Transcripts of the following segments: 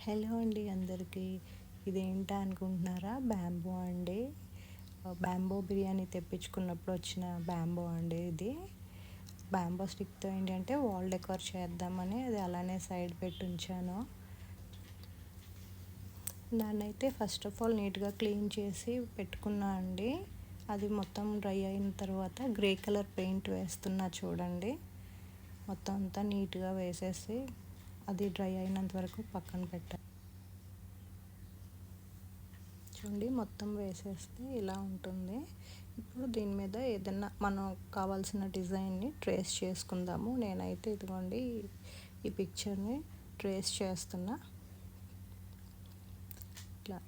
Hello అండి అందరికీ. ఇదేంటా అనుకుంటున్నారా? బ్యాంబూ అండి. బ్యాంబూ బిర్యానీ తెప్పించుకున్నప్పుడు వచ్చిన బ్యాంబూ అండి ఇది. బ్యాంబూ స్టిక్తో ఏంటంటే వాల్ డెకర్ చేద్దామని అది అలానే సైడ్ పెట్టి ఉంచాను. దాన్నైతే ఫస్ట్ ఆఫ్ ఆల్ నీట్గా క్లీన్ చేసి పెట్టుకున్నా అండి. అది మొత్తం డ్రై అయిన తర్వాత గ్రే కలర్ పెయింట్ వేస్తున్నా చూడండి. మొత్తం అంతా నీట్గా వేసేసి అది డ్రై అయినంత వరకు పక్కన పెట్టాలి. చూడండి మొత్తం వేసేస్తే ఇలా ఉంటుంది. ఇప్పుడు దీని మీద ఏదన్నా మనం కావాల్సిన డిజైన్ని ట్రేస్ చేసుకుందాము. నేనైతే ఇదిగోండి ఈ పిక్చర్ని ట్రేస్ చేస్తున్నా. ఇట్లా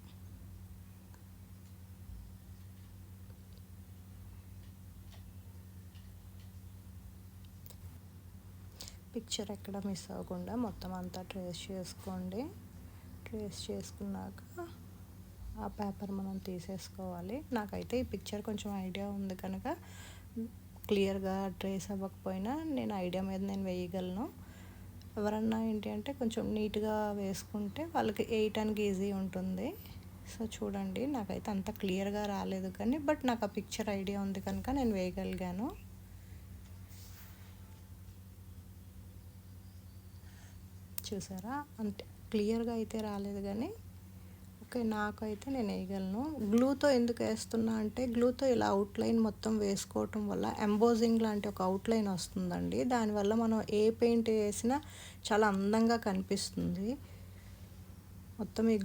పిక్చర్ ఎక్కడ మిస్ అవ్వకుండా మొత్తం అంతా ట్రేస్ చేసుకోండి. ట్రేస్ చేసుకున్నాక ఆ పేపర్ మనం తీసేసుకోవాలి. నాకైతే ఈ పిక్చర్ కొంచెం ఐడియా ఉంది కనుక క్లియర్గా ట్రేస్ అవ్వకపోయినా నేను ఐడియా మీద నేను వేయగలను. ఎవరన్నా ఏంటి అంటే కొంచెం నీట్గా వేసుకుంటే వాళ్ళకి వేయటానికి ఈజీ ఉంటుంది. సో చూడండి నాకైతే అంత క్లియర్గా రాలేదు కానీ బట్ నాకు ఆ పిక్చర్ ఐడియా ఉంది కనుక నేను వేయగలిగాను. చూసారా? అంటే క్లియర్గా అయితే రాలేదు కానీ ఓకే, నాకైతే నేను వేయగలను. గ్లూతో ఎందుకు వేస్తున్నా అంటే గ్లూతో ఇలా అవుట్లైన్ మొత్తం వేసుకోవటం వల్ల ఎంబోజింగ్ లాంటి ఒక అవుట్లైన్ వస్తుందండి. దానివల్ల మనం ఏ పెయింట్ వేసినా చాలా అందంగా కనిపిస్తుంది. మొత్తం ఈ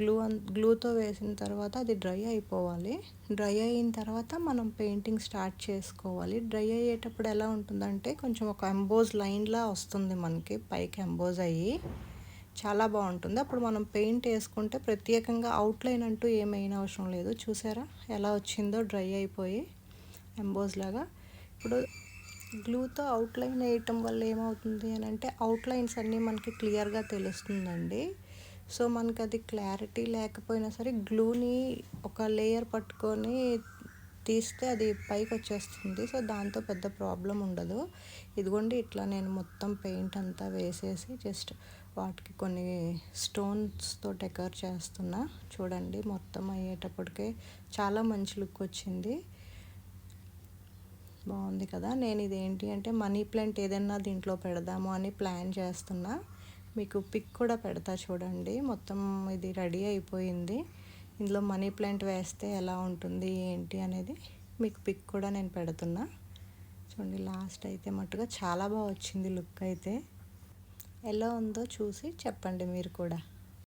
గ్లూతో వేసిన తర్వాత అది డ్రై అయిపోవాలి. డ్రై అయిన తర్వాత మనం పెయింటింగ్ స్టార్ట్ చేసుకోవాలి. డ్రై అయ్యేటప్పుడు ఎలా ఉంటుందంటే కొంచెం ఒక ఎంబోజ్ లైన్లా వస్తుంది మనకి పైకి ఎంబోజ్ అయ్యి. చాలా బాగుంటుంది. అప్పుడు మనం పెయింట్ వేసుకుంటే ప్రత్యేకంగా అవుట్లైన్ అంటూ ఏమైనా అవసరం లేదు. చూసారా ఎలా వచ్చిందో డ్రై అయిపోయి ఎంబోజ్ లాగా. ఇప్పుడు గ్లూతో అవుట్లైన్ వేయటం వల్ల ఏమవుతుంది అని అంటే అవుట్లైన్స్ అన్నీ మనకి క్లియర్గా తెలుస్తుందండి. సో మనకి అది క్లారిటీ లేకపోయినా సరే గ్లూని ఒక లేయర్ పట్టుకొని తీస్తే అది పైకి వచ్చేస్తుంది. సో దాంతో పెద్ద ప్రాబ్లం ఉండదు. ఇదిగోండి ఇట్లా నేను మొత్తం పెయింట్ అంతా వేసేసి జస్ట్ వాటికి కొన్ని స్టోన్స్తో డెకర్ చేస్తున్నా. చూడండి మొత్తం అయ్యేటప్పటికే చాలా మంచి లుక్ వచ్చింది. బాగుంది కదా? నేను ఇదేంటి అంటే మనీ ప్లాంట్ ఏదైనా దీంట్లో పెడదాము అని ప్లాన్ చేస్తున్నా. మీకు పిక్ కూడా పెడతా చూడండి. మొత్తం ఇది రెడీ అయిపోయింది. ఇందులో మనీ ప్లాంట్ వేస్తే ఎలా ఉంటుంది ఏంటి అనేది మీకు పిక్ కూడా నేను పెడుతున్నా చూడండి. లాస్ట్ అయితే మట్టుగా చాలా బాగా వచ్చింది లుక్ అయితే. ఎలా ఉందో చూసి చెప్పండి మీరు కూడా.